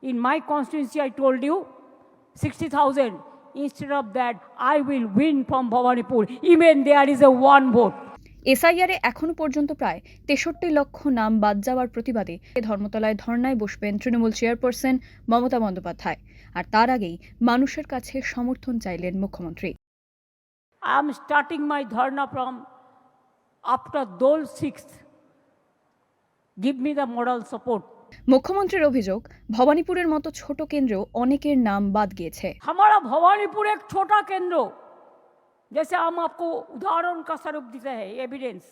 In my constituency, I told you, 60,000. Instead of that, I will win from Bhawanipur. Even there is a one vote. এসআইআরে এখনো পর্যন্ত প্রায় 63 লক্ষ নাম বাদ যাওয়ার প্রতিবাদে ধর্মতলায় ধর্নায় বসবেন তৃণমূল চেয়ারপারসন মমতা বন্দ্যোপাধ্যায়। আর তার আগেই মানুষের কাছে সমর্থন চাইলেন মুখ্যমন্ত্রী। I am starting my dharna from after Dol 6th. Give me the moral support. মুখ্যমন্ত্রীর অভিযোগ, ভবানীপুরের মতো ছোট কেন্দ্রেও অনেকের নাম বাদ গিয়েছে। हमारा भवानीपुर एक छोटा केंद्र, जैसे हम आपको उदाहरण का स्वरूप देते हैं, evidence.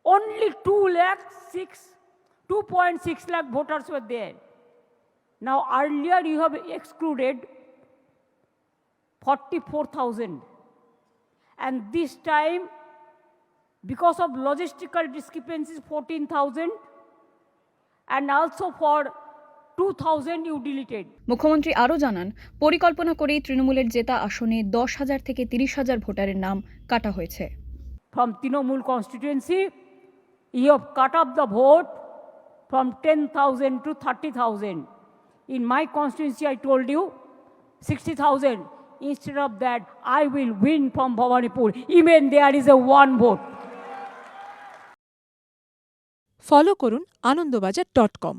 Only 2.6 lakh voters were there. Now earlier you have excluded 44,000, and this time because of logistical discrepancies 14,000, and also for 2,000 you deleted. মুখ্যমন্ত্রী আরও জানান, পরিকল্পনা করেই তৃণমূলের জেতা আসনে 10,000 থেকে 30,000 ভোটারের নাম কাটা হয়েছে। From Trinamool constituency, you have cut off the vote from 10,000 to 30,000. In my constituency, I told you, 60,000. Instead of that, I will win from Bhawanipur. Even there is a one vote. Follow করুন আনন্দবাজার.com।